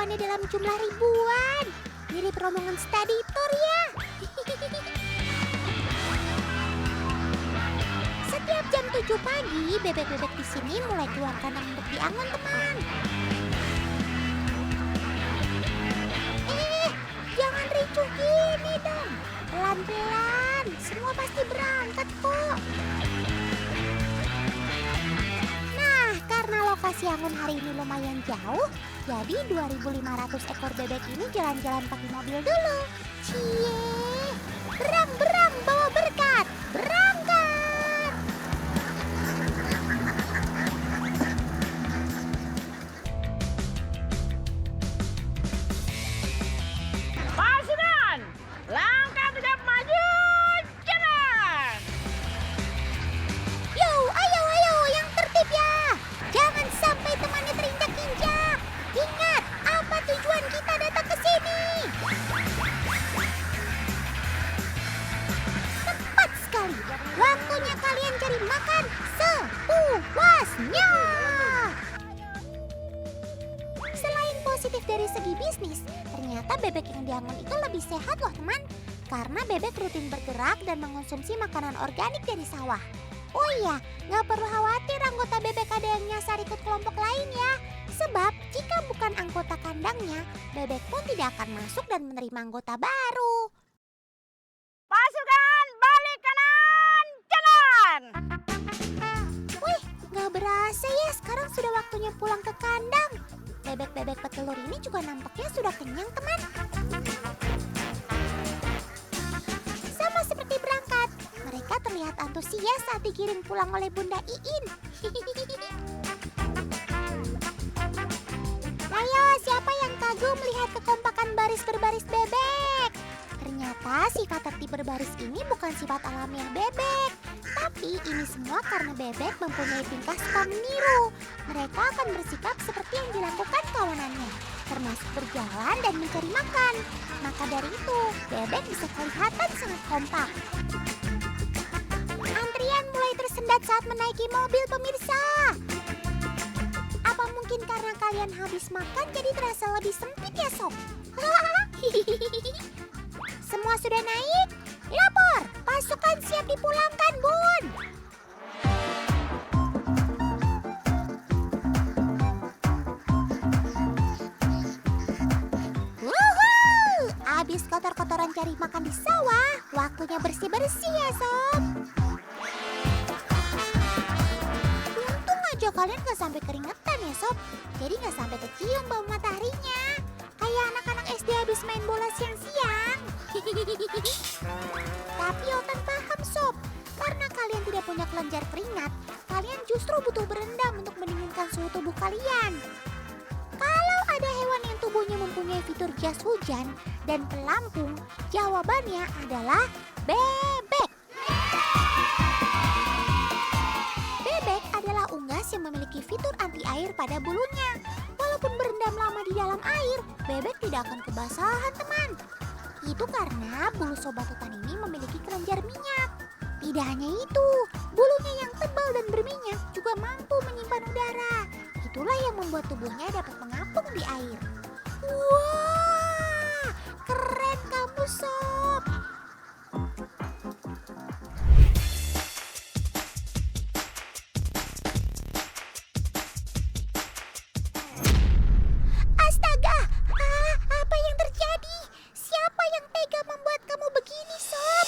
karyawannya dalam jumlah ribuan. Mirip rombongan study tour ya. Setiap jam 7 pagi, bebek-bebek di sini mulai keluar kandang untuk diangon, teman. Jangan ricuh gini dong. Pelan-pelan, semua pasti berangkat kok. Nah, karena lokasi angon hari ini lumayan jauh, jadi 2.500 ekor bebek ini jalan-jalan pakai mobil dulu. Cie, berang-berang bawa berkat, berangkat. Pasukan, langkah tegap maju, jalan. Yo, ayo, yang tertib ya. Jangan sampai temannya terinjak-injak. Ingat, apa tujuan kita datang ke sini? Tepat sekali. Waktunya kalian cari makan sepuasnya. Selain positif dari segi bisnis, ternyata bebek yang diangon itu lebih sehat loh teman. Karena bebek rutin bergerak dan mengonsumsi makanan organik dari sawah. Oh iya, nggak perlu khawatir anggota bebek ada yang nyasar ikut kelompok lain ya. Sebab jika bukan anggota kandangnya, bebek pun tidak akan masuk dan menerima anggota baru. Pasukan, balik kanan, jalan. Wih, nggak berasa ya sekarang sudah waktunya pulang ke kandang. Bebek-bebek petelur ini juga nampaknya sudah kenyang teman. Sama seperti berangkat, mereka terlihat antusias saat digiring pulang oleh Bunda Iin. Ayo, siapa yang kagum melihat kekompakan baris berbaris bebek? Ternyata sifat tertib berbaris ini bukan sifat alamiah bebek. Tapi ini semua karena bebek mempunyai tingkah suka meniru. Mereka akan bersikap seperti yang dilakukan kawanannya, termasuk berjalan dan mencari makan. Maka dari itu, bebek bisa kelihatan sangat kompak. Antrian mulai tersendat saat menaiki mobil pemirsa. Apa mungkin karena kalian habis makan jadi terasa lebih sempit ya sob? Semua sudah naik? Lapor, pasukan siap dipulangkan bun. Wuhuu, abis kotor-kotoran cari makan di sawah, waktunya bersih-bersih ya sob. Untung aja kalian gak sampai keringetan ya sob. Jadi gak sampai kecium bau mataharinya. Kayak anak-anak SD habis main bola siang-siang. Tapi Otan paham sob, karena kalian tidak punya kelenjar keringat, kalian justru butuh berendam untuk mendinginkan suhu tubuh kalian. Kalau ada hewan yang tubuhnya mempunyai fitur jas hujan dan pelampung, jawabannya adalah bebek. Bebek adalah unggas yang memiliki fitur anti air pada bulunya. Walaupun berendam lama di dalam air, bebek tidak akan kebasahan teman. Itu karena bulu sobat hutan ini memiliki kelenjar minyak. Tidak hanya itu, bulunya yang tebal dan berminyak juga mampu menyimpan udara. Itulah yang membuat tubuhnya dapat mengapung di air. Wah, keren kamu sob. Astaga, apa yang terjadi? Siapa yang tega membuat kamu begini, sob?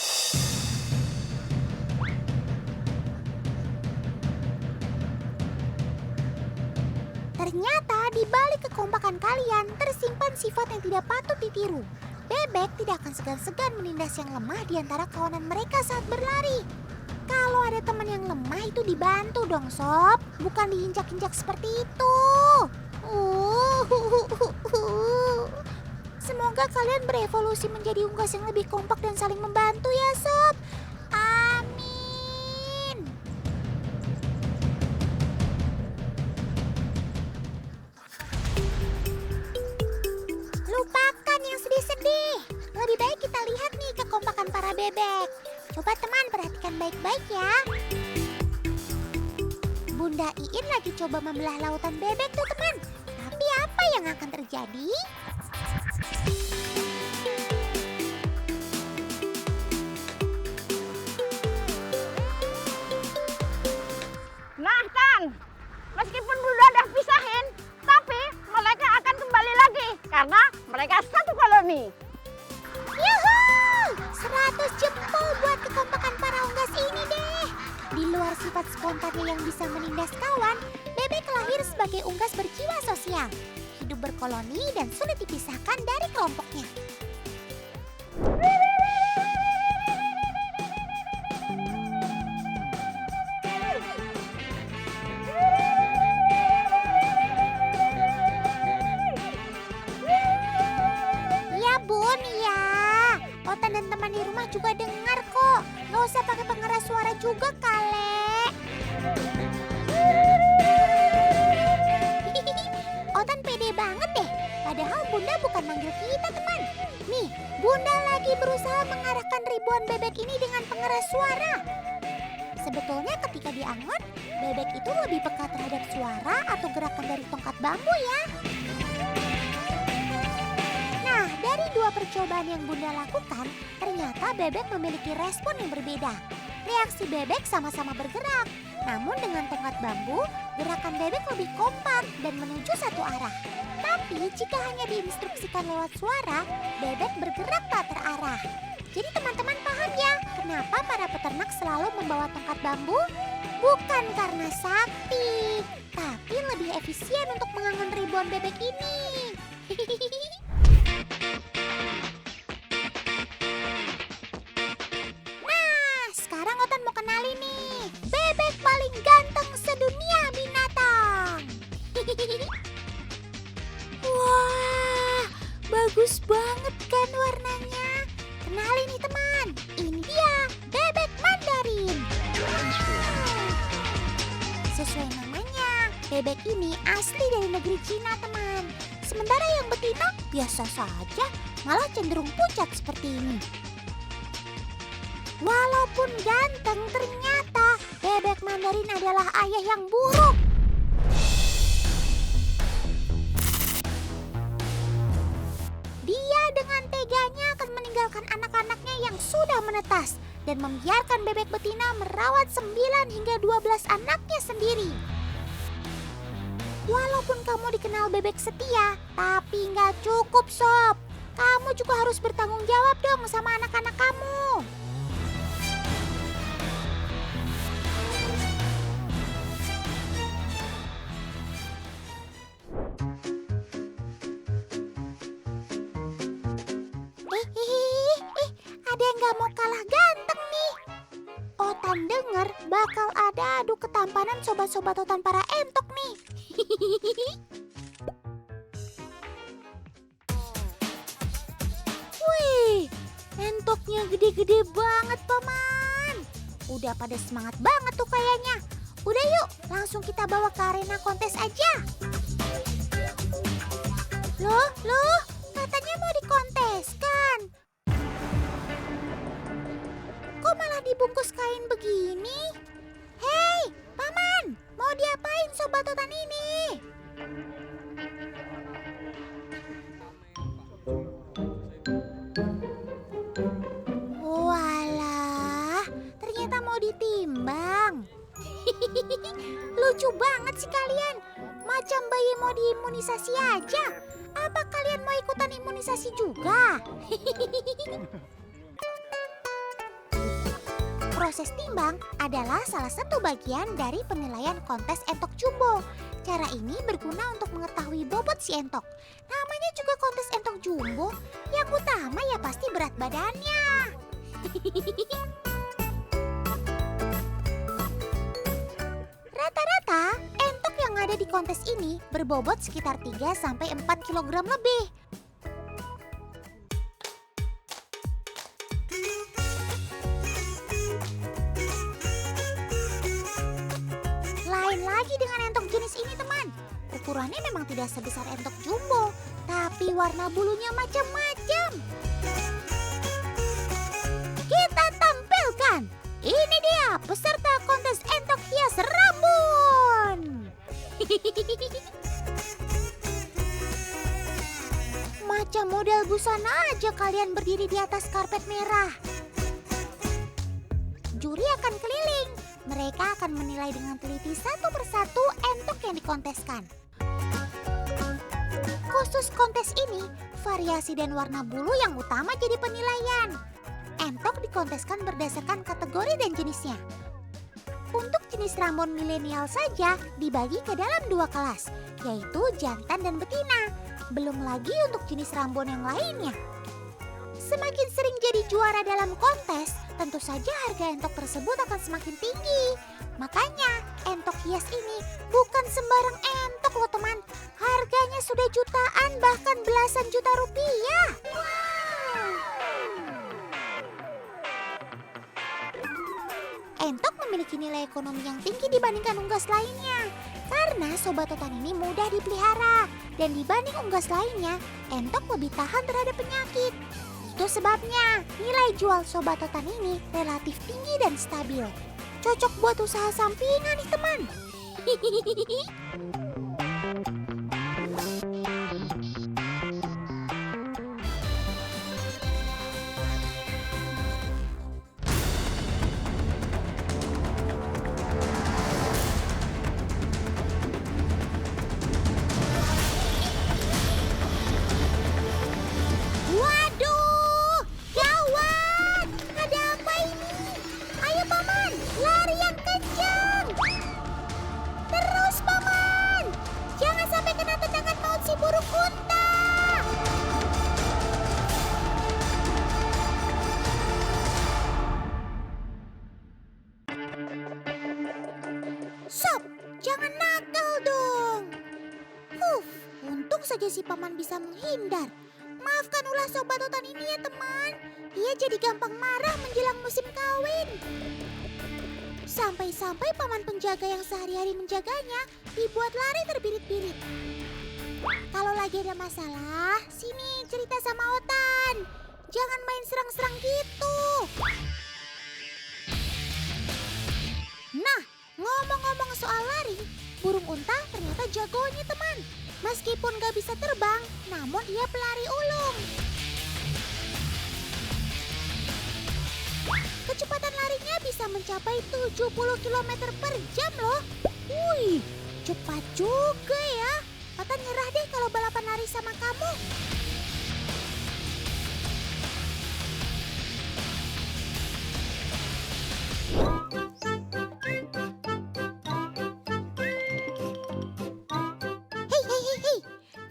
Ternyata di balik kekompakan kalian tersimpan sifat yang tidak patut ditiru. Bebek tidak akan segan-segan menindas yang lemah di antara kawanan mereka saat berlari. Kalau ada teman yang lemah itu dibantu dong sob, bukan diinjak-injak seperti itu. Semoga kalian berevolusi menjadi unggas yang lebih kompak dan saling membantu ya sob. Amin. Lupakan yang sedih-sedih. Lebih baik kita lihat nih kekompakan para bebek. Coba teman perhatikan baik-baik ya. Bunda Iin lagi coba membelah lautan bebek tuh teman. Tapi apa yang akan terjadi? Nah, Tan, meskipun Bunda udah pisahin, tapi mereka akan kembali lagi karena mereka satu koloni. Yuhu! 100 jempol buat kekompakan para unggas ini deh. Di luar sifat spontannya yang bisa menindas kawan, bebek lahir sebagai unggas berjiwa sosial. Hidup berkoloni dan sulit dipisahkan dari kelompoknya. Ya Bun, ya. Otan dan teman di rumah juga dengar kok. Nggak usah pakai pengeras suara juga, Kale. Otan pede banget deh. Padahal Bunda bukan manggil kita, teman. Nih, Bunda lagi berusaha mengarahkan ribuan bebek ini dengan pengeras suara. Sebetulnya ketika diangon, bebek itu lebih peka terhadap suara atau gerakan dari tongkat bambu ya. Nah, dari dua percobaan yang Bunda lakukan, ternyata bebek memiliki respon yang berbeda. Reaksi bebek sama-sama bergerak, namun dengan tongkat bambu, gerakan bebek lebih kompak dan menuju satu arah. Tapi jika hanya diinstruksikan lewat suara, bebek bergerak tak terarah. Jadi teman-teman paham ya, kenapa para peternak selalu membawa tongkat bambu? Bukan karena sakti, tapi lebih efisien untuk mengangon ribuan bebek ini. Nah, sekarang Otan mau kenalin nih, bebek paling ganteng sedunia binatang. Wah, bagus banget kan warnanya. Kenalin nih teman, ini dia bebek Mandarin. Sesuai namanya, bebek ini asli dari negeri Cina teman. Sementara yang betina biasa saja, malah cenderung pucat seperti ini. Walaupun ganteng, ternyata bebek Mandarin adalah ayah yang buruk. Dia dengan teganya akan meninggalkan anak-anaknya yang sudah menetas dan membiarkan bebek betina merawat 9 hingga 12 anaknya sendiri. Walaupun kamu dikenal bebek setia, tapi nggak cukup sob. Kamu juga harus bertanggung jawab dong sama anak-anak kamu. Ada yang gak mau kalah ganteng nih. Otan dengar bakal ada adu ketampanan sobat-sobat Otan para entok nih. Wih, entoknya gede-gede banget paman. Udah pada semangat banget tuh kayaknya. Udah yuk, langsung kita bawa ke arena kontes aja. Loh, katanya mau dikonteskan. Kok malah dibungkus kain begini? Hei, paman, mau diapain sobat Otan ini? Walah, ternyata mau ditimbang. Lucu banget sih kalian, macam bayi mau diimunisasi aja. Apa kalian mau ikutan imunisasi juga? Proses timbang adalah salah satu bagian dari penilaian kontes entok jumbo. Cara ini berguna untuk mengetahui bobot si entok. Namanya juga kontes entok jumbo, yang utama ya pasti berat badannya. Rata-rata, entok yang ada di kontes ini berbobot sekitar 3-4 kg lebih. Lain lagi dengan entok jenis ini teman. Ukurannya memang tidak sebesar entok jumbo, tapi warna bulunya macam-macam. Kita tampilkan, ini dia peserta kontes entok hias Rabun. Semacam model busana aja kalian berdiri di atas karpet merah. Juri akan keliling. Mereka akan menilai dengan teliti satu persatu entok yang dikonteskan. Khusus kontes ini, variasi dan warna bulu yang utama jadi penilaian. Entok dikonteskan berdasarkan kategori dan jenisnya. Untuk jenis rambut milenial saja dibagi ke dalam 2 kelas, yaitu jantan dan betina. Belum lagi untuk jenis rambut yang lainnya. Semakin sering jadi juara dalam kontes, tentu saja harga entok tersebut akan semakin tinggi. Makanya entok hias ini bukan sembarang entok loh teman. Harganya sudah jutaan bahkan belasan juta rupiah. Entok memiliki nilai ekonomi yang tinggi dibandingkan unggas lainnya. Karena sobat totan ini mudah dipelihara. Dan dibanding unggas lainnya, entok lebih tahan terhadap penyakit. Itu sebabnya nilai jual sobat totan ini relatif tinggi dan stabil. Cocok buat usaha sampingan nih teman. Waduh, gawat! Ada apa ini? Ayo paman, lari yang kencang! Terus paman, jangan sampai kena tendangan maut si burung unta! Sob, jangan nakal dong! Untung saja si paman bisa menghindar. Maafkan ulah sobat totan ini ya teman. Dia jadi gampang marah menjelang musim kawin. Sampai-sampai paman penjaga yang sehari-hari menjaganya dibuat lari terbirit-birit. Kalau lagi ada masalah, sini cerita sama Otan. Jangan main serang-serang gitu. Nah, ngomong-ngomong soal lari, burung unta ternyata jagonya teman. Meskipun gak bisa terbang, namun ia pelari ulung. Kecepatan larinya bisa mencapai 70 km per jam loh. Wih, cepat juga ya. Otan nyerah deh kalau balapan lari sama kamu.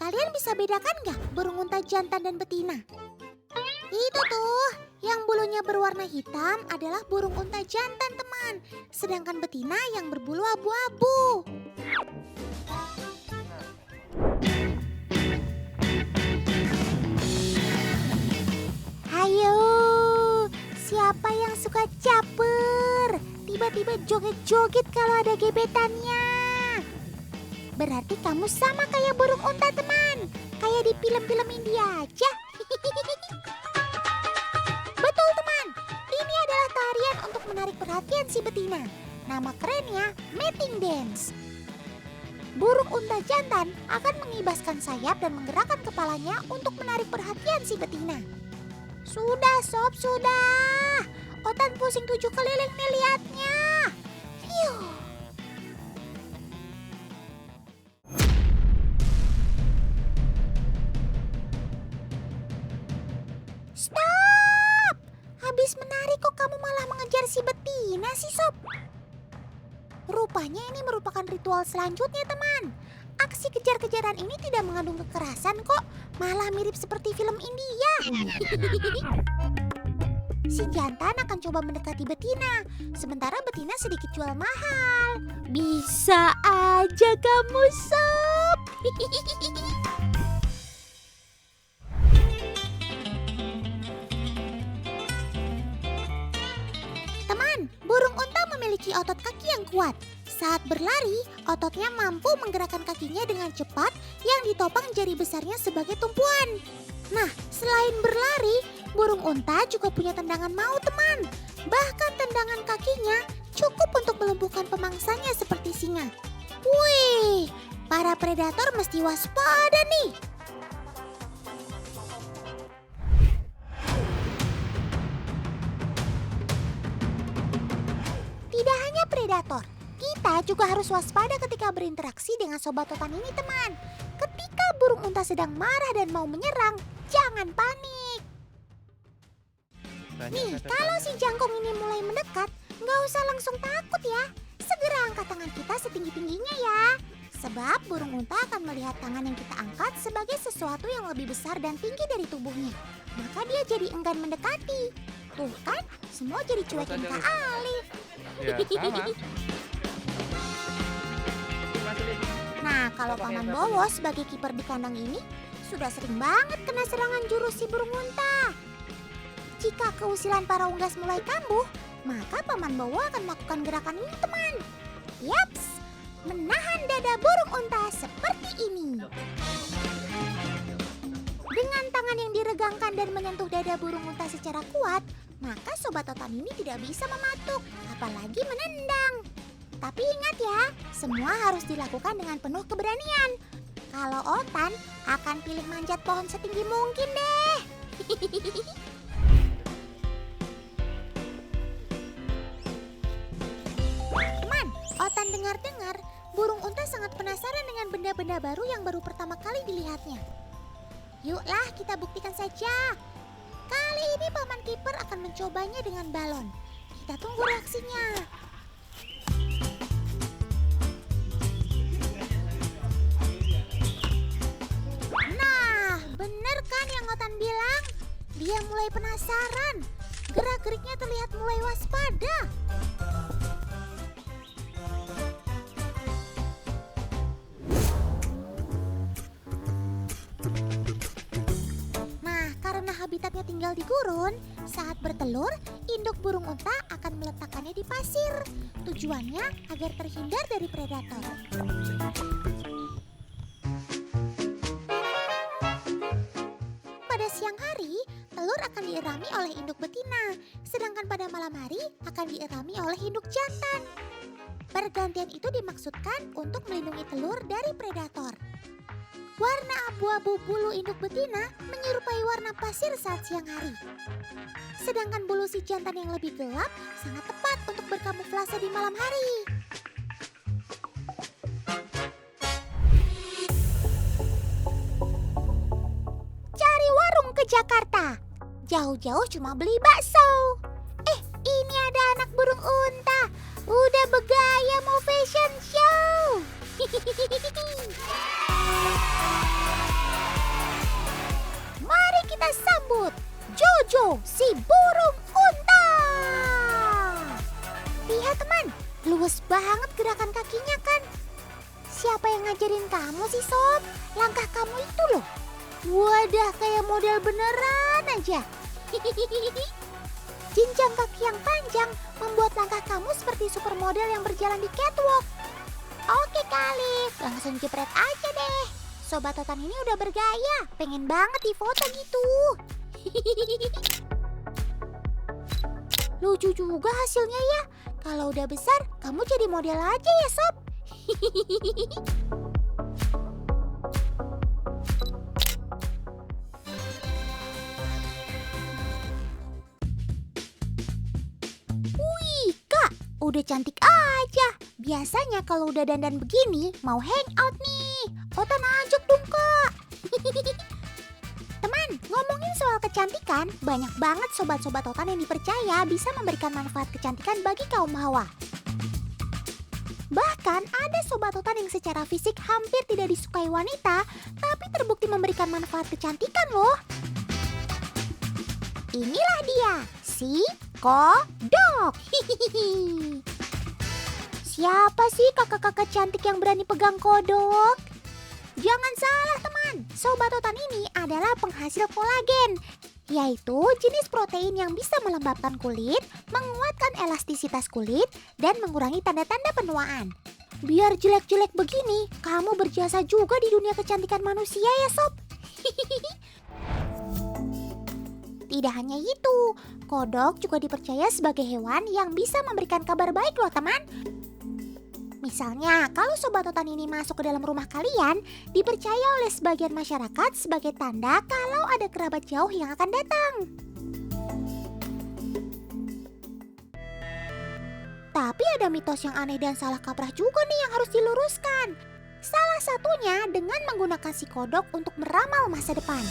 Kalian bisa bedakan nggak burung unta jantan dan betina? Itu tuh, yang bulunya berwarna hitam adalah burung unta jantan teman. Sedangkan betina yang berbulu abu-abu. Ayo, siapa yang suka caper? Tiba-tiba joget-joget kalau ada gebetannya. Berarti kamu sama kayak burung unta teman. Kayak di film-film India aja. Betul teman. Ini adalah tarian untuk menarik perhatian si betina. Nama kerennya mating dance. Burung unta jantan akan mengibaskan sayap dan menggerakkan kepalanya untuk menarik perhatian si betina. Sudah sob, sudah. Otan pusing 7 keliling nih liatnya. Yuh. Stop! Habis menari kok kamu malah mengejar si betina sih sob? Rupanya ini merupakan ritual selanjutnya teman. Aksi kejar-kejaran ini tidak mengandung kekerasan kok. Malah mirip seperti film India. Si jantan akan coba mendekati betina. Sementara betina sedikit jual mahal. Bisa aja kamu sob. Burung unta memiliki otot kaki yang kuat. Saat berlari, ototnya mampu menggerakkan kakinya dengan cepat yang ditopang jari besarnya sebagai tumpuan. Nah, selain berlari, burung unta juga punya tendangan maut teman. Bahkan tendangan kakinya cukup untuk melumpuhkan pemangsanya seperti singa. Wih, para predator mesti waspada nih. predator. Kita juga harus waspada ketika berinteraksi dengan sobat otan ini, teman. Ketika burung unta sedang marah dan mau menyerang, jangan panik. Nih, kalau si jangkung ini mulai mendekat, nggak usah langsung takut ya. Segera angkat tangan kita setinggi-tingginya ya. Sebab burung unta akan melihat tangan yang kita angkat sebagai sesuatu yang lebih besar dan tinggi dari tubuhnya. Maka dia jadi enggan mendekati. Tuh kan, semua jadi cuekin Kak Alif. Ya, sama. Nah, kalau Paman Bowo sebagai kiper di kandang ini sudah sering banget kena serangan jurus si burung unta. Jika keusilan para unggas mulai kambuh, maka Paman Bowo akan melakukan gerakan ini, teman. Yaps, menahan dada burung unta seperti ini. Dengan tangan yang diregangkan dan menyentuh dada burung unta secara kuat, maka sobat otan ini tidak bisa mematuk, apalagi menendang. Tapi ingat ya, semua harus dilakukan dengan penuh keberanian. Kalau otan akan pilih manjat pohon setinggi mungkin deh. Teman, otan dengar-dengar, burung unta sangat penasaran dengan benda-benda baru yang baru pertama kali dilihatnya. Yuklah kita buktikan saja. Kali ini Paman Kiper akan mencobanya dengan balon. Kita tunggu reaksinya. Bilang, dia mulai penasaran. Gerak-geriknya terlihat mulai waspada. Nah, karena habitatnya tinggal di gurun, saat bertelur, induk burung unta akan meletakkannya di pasir. Tujuannya agar terhindar dari predator. Pada siang hari, telur akan dierami oleh induk betina, sedangkan pada malam hari akan dierami oleh induk jantan. Pergantian itu dimaksudkan untuk melindungi telur dari predator. Warna abu-abu bulu induk betina menyerupai warna pasir saat siang hari. Sedangkan bulu si jantan yang lebih gelap sangat tepat untuk berkamuflase di malam hari. Jakarta, jauh-jauh cuma beli bakso. Ini ada anak burung unta, udah bergaya mau fashion show. Mari kita sambut Jojo si burung unta. Lihat teman, luwes banget gerakan kakinya kan. Siapa yang ngajarin kamu sih Sob? Langkah kamu itu loh. Wadah, kayak model beneran aja. Jenjang kaki yang panjang membuat langkah kamu seperti supermodel yang berjalan di catwalk. Oke Kalif, langsung jepret aja deh. Sobat otan ini udah bergaya, pengen banget difoto gitu. Lucu juga hasilnya ya. Kalau udah besar, kamu jadi model aja ya Sob. Udah cantik aja. Biasanya kalau udah dandan begini mau hangout nih. Otan ajak dong Kak. Teman, ngomongin soal kecantikan, banyak banget sobat-sobat otan yang dipercaya bisa memberikan manfaat kecantikan bagi kaum hawa. Bahkan ada sobat otan yang secara fisik hampir tidak disukai wanita, tapi terbukti memberikan manfaat kecantikan loh. Inilah dia, si kodok. Siapa sih kakak-kakak cantik yang berani pegang kodok? Jangan salah teman, sobat otan ini adalah penghasil kolagen, yaitu jenis protein yang bisa melembabkan kulit, menguatkan elastisitas kulit, dan mengurangi tanda-tanda penuaan. Biar jelek-jelek begini, kamu berjasa juga di dunia kecantikan manusia ya sob. Tidak hanya itu, kodok juga dipercaya sebagai hewan yang bisa memberikan kabar baik loh teman. Misalnya, kalau sobat otan ini masuk ke dalam rumah kalian, dipercaya oleh sebagian masyarakat sebagai tanda kalau ada kerabat jauh yang akan datang. Tapi ada mitos yang aneh dan salah kaprah juga nih yang harus diluruskan. Salah satunya dengan menggunakan si kodok untuk meramal masa depan.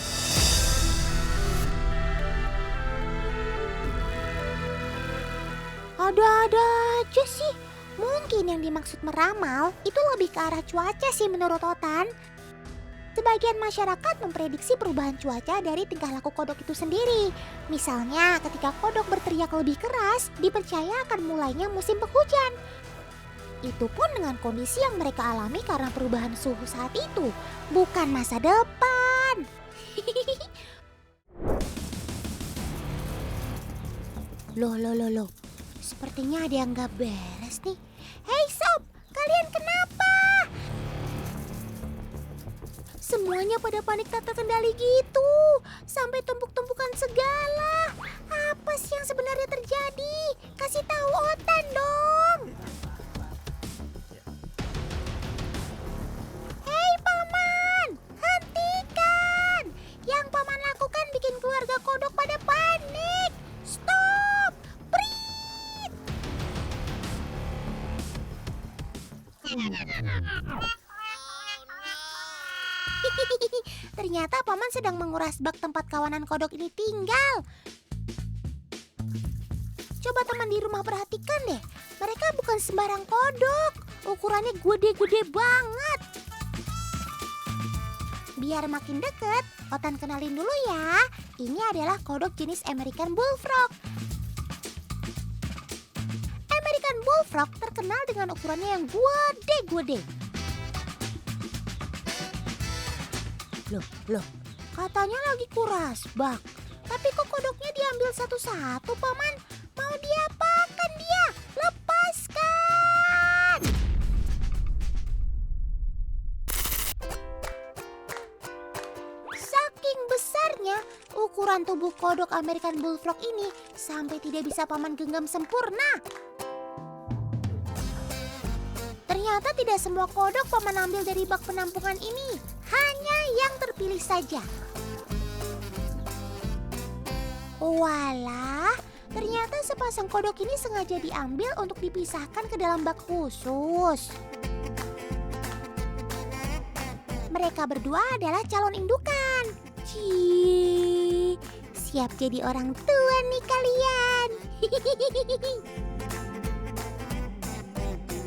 Ada-ada aja sih. Mungkin yang dimaksud meramal itu lebih ke arah cuaca sih menurut Otan. Sebagian masyarakat memprediksi perubahan cuaca dari tingkah laku kodok itu sendiri. Misalnya ketika kodok berteriak lebih keras, dipercaya akan mulainya musim penghujan. Itu pun dengan kondisi yang mereka alami karena perubahan suhu saat itu, bukan masa depan. Loh. Sepertinya ada yang gak beres nih. Hei sob, kalian kenapa? Semuanya pada panik tak terkendali gitu. Sampai tumpuk-tumpukan segala. Apa sih yang sebenarnya terjadi? Kasih tahu Otan dong. Hei paman, hentikan. Yang paman lakukan bikin keluarga kodok pada panik. Stop. Prit. Ternyata paman sedang menguras bak tempat kawanan kodok ini tinggal. Coba teman di rumah perhatikan deh. Mereka bukan sembarang kodok. Ukurannya gede-gede banget. Biar makin deket, Otan kenalin dulu ya. Ini adalah kodok jenis American Bullfrog. American Bullfrog terkenal dengan ukurannya yang gede-gede. Loh, katanya lagi kuras bak. Tapi kok kodoknya diambil satu-satu, paman? Mau diapakan dia? Lepaskan! Saking besarnya, ukuran tubuh kodok American Bullfrog ini sampai tidak bisa paman genggam sempurna. Ternyata tidak semua kodok paman ambil dari bak penampungan ini. Hanya yang terpilih saja. Walah, ternyata sepasang kodok ini sengaja diambil untuk dipisahkan ke dalam bak khusus. Mereka berdua adalah calon indukan. Cii, siap jadi orang tua nih kalian.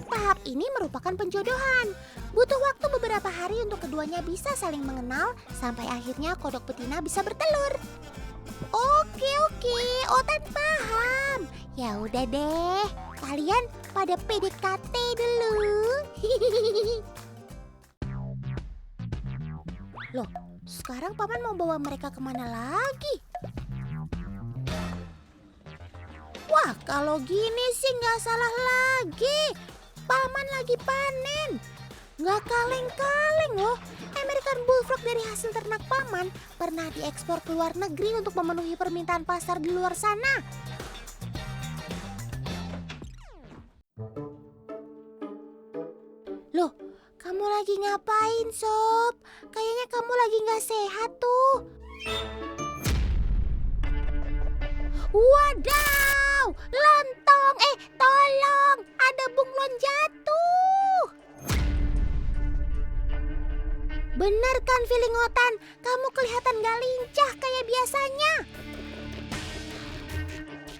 Tahap ini merupakan penjodohan. Butuh waktu beberapa hari untuk keduanya bisa saling mengenal sampai akhirnya kodok betina bisa bertelur. Oke, Otan paham. Ya udah deh, kalian pada PDKT dulu. Loh, sekarang paman mau bawa mereka kemana lagi? Wah, kalau gini sih nggak salah lagi. Paman lagi panen. Nggak kaleng-kaleng loh. American Bullfrog dari hasil ternak paman pernah diekspor ke luar negeri untuk memenuhi permintaan pasar di luar sana. Loh, kamu lagi ngapain, Sob? Kayaknya kamu lagi nggak sehat tuh. Wadaw, lontong, tolong, ada bunglon jatuh. Bener kan feeling Otan, kamu kelihatan gak lincah kayak biasanya.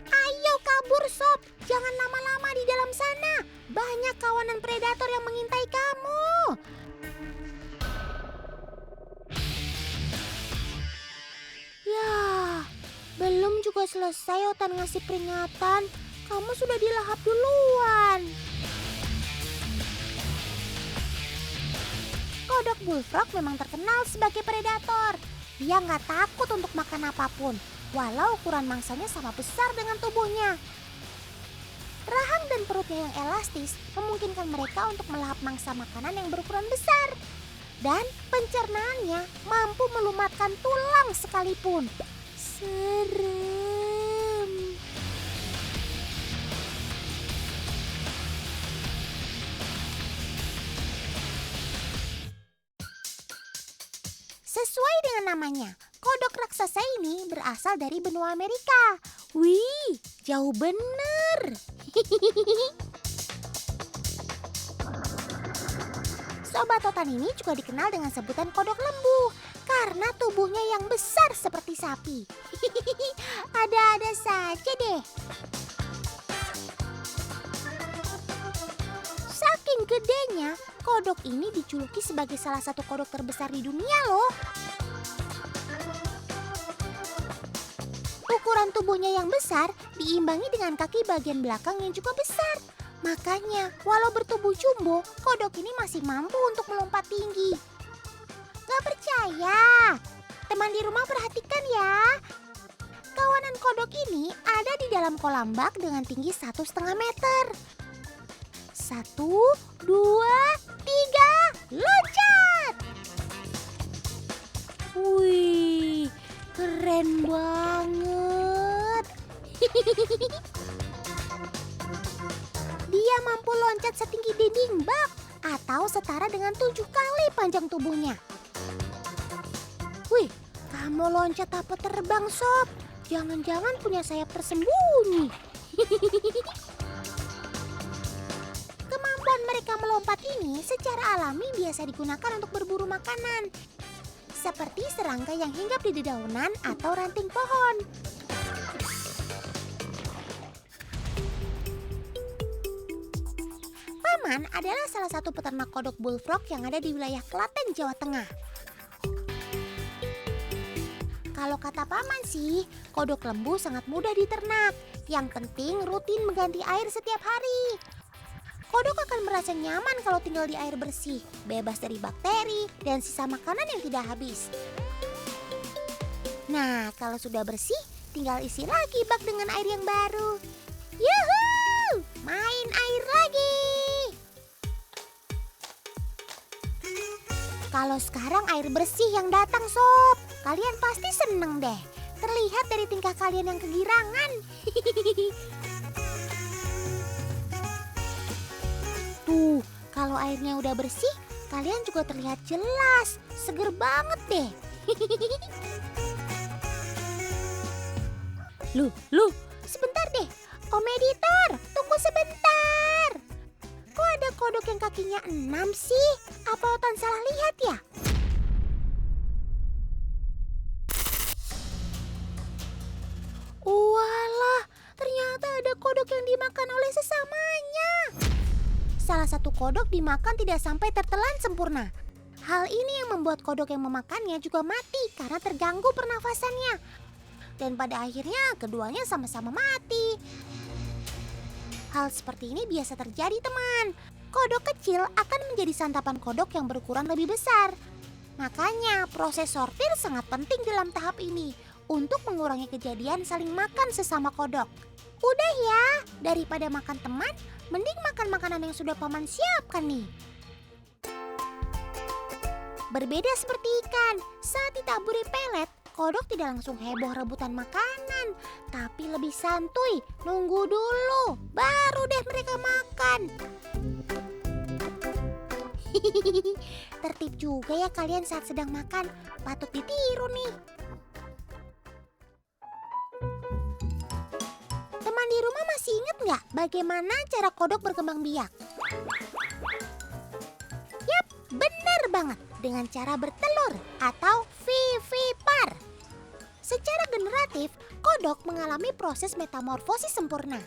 Ayo kabur Sob, jangan lama-lama di dalam sana. Banyak kawanan predator yang mengintai kamu. Ya, belum juga selesai Otan ngasih peringatan, kamu sudah dilahap duluan. Kodok bullfrog memang terkenal sebagai predator. Dia nggak takut untuk makan apapun, walau ukuran mangsanya sama besar dengan tubuhnya. Rahang dan perutnya yang elastis memungkinkan mereka untuk melahap mangsa makanan yang berukuran besar. Dan pencernaannya mampu melumatkan tulang sekalipun. Serem. Sesuai dengan namanya, kodok raksasa ini berasal dari benua Amerika. Wih, jauh bener. obatotan ini juga dikenal dengan sebutan kodok lembu karena tubuhnya yang besar seperti sapi. Ada-ada saja deh. Saking gedenya, kodok ini dijuluki sebagai salah satu kodok terbesar di dunia loh. Ukuran tubuhnya yang besar diimbangi dengan kaki bagian belakang yang juga besar. Makanya, walau bertubuh jumbo, kodok ini masih mampu untuk melompat tinggi. Gak percaya? Teman di rumah perhatikan ya. Kawanan kodok ini ada di dalam kolam bak dengan tinggi 1,5 meter. 1, 2, 3, loncat! Wih, keren banget. Dia mampu loncat setinggi dinding bak atau setara dengan 7 kali panjang tubuhnya. Wih, kamu loncat apa terbang, Sob? Jangan-jangan punya sayap tersembunyi. Kemampuan mereka melompat ini secara alami biasa digunakan untuk berburu makanan. Seperti serangga yang hinggap di dedaunan atau ranting pohon. Paman adalah salah satu peternak kodok bullfrog yang ada di wilayah Klaten, Jawa Tengah. Kalau kata Paman sih, kodok lembu sangat mudah diternak. Yang penting rutin mengganti air setiap hari. Kodok akan merasa nyaman kalau tinggal di air bersih, bebas dari bakteri dan sisa makanan yang tidak habis. Nah, kalau sudah bersih, tinggal isi lagi bak dengan air yang baru. Yuhuu! Main air lagi! Kalau sekarang air bersih yang datang, Sob, kalian pasti seneng deh. Terlihat dari tingkah kalian yang kegirangan. Tuh, kalau airnya udah bersih, kalian juga terlihat jelas. Seger banget deh. Loh, sebentar deh. Om Editor, tunggu sebentar. Kok ada kodok yang kakinya 6 sih? Apa Otan salah lihat ya? Walah, ternyata ada kodok yang dimakan oleh sesamanya. Salah satu kodok dimakan tidak sampai tertelan sempurna. Hal ini yang membuat kodok yang memakannya juga mati karena terganggu pernafasannya. Dan pada akhirnya keduanya sama-sama mati. Hal seperti ini biasa terjadi, teman. Kodok kecil akan menjadi santapan kodok yang berukuran lebih besar. Makanya proses sortir sangat penting dalam tahap ini untuk mengurangi kejadian saling makan sesama kodok. Udah ya, daripada makan teman, mending makan makanan yang sudah Paman siapkan nih. Berbeda seperti ikan, saat ditaburi pelet, kodok tidak langsung heboh rebutan makanan, tapi lebih santuy, nunggu dulu, baru deh mereka makan. Tertib juga ya kalian saat sedang makan, patut ditiru nih. Teman di rumah masih ingat nggak bagaimana cara kodok berkembang biak? Yap, benar banget, dengan cara bertelur atau vivipar. Secara generatif, kodok mengalami proses metamorfosis sempurna.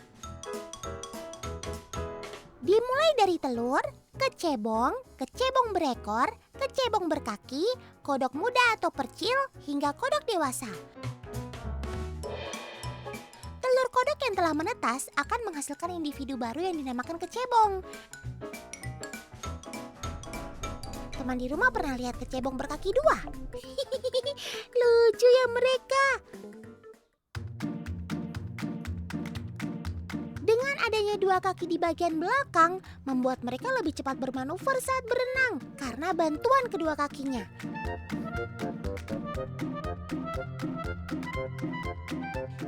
Dimulai dari telur, kecebong, kecebong berekor, kecebong berkaki, kodok muda atau percil, hingga kodok dewasa. Telur kodok yang telah menetas akan menghasilkan individu baru yang dinamakan kecebong. Teman di rumah pernah lihat kecebong berkaki 2? Lucu ya mereka. Dengan adanya 2 kaki di bagian belakang, membuat mereka lebih cepat bermanuver saat berenang karena bantuan kedua kakinya.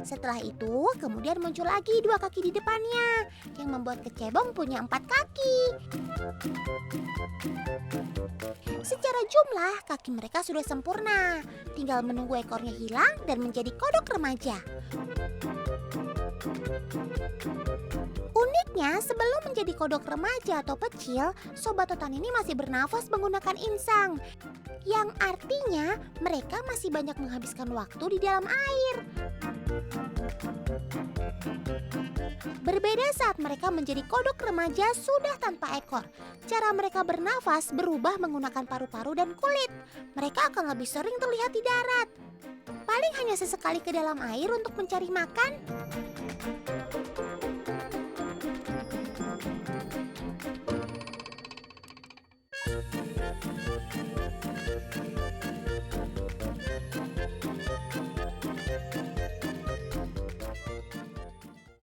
Setelah itu, kemudian muncul lagi 2 kaki di depannya, yang membuat kecebong punya 4 kaki. Secara jumlah, kaki mereka sudah sempurna. Tinggal menunggu ekornya hilang dan menjadi kodok remaja. Uniknya, Sebenarnya sebelum menjadi kodok remaja atau kecil, sobat totan ini masih bernafas menggunakan insang. Yang artinya mereka masih banyak menghabiskan waktu di dalam air. Berbeda saat mereka menjadi kodok remaja sudah tanpa ekor. Cara mereka bernafas berubah menggunakan paru-paru dan kulit. Mereka akan lebih sering terlihat di darat. Paling hanya sesekali ke dalam air untuk mencari makan.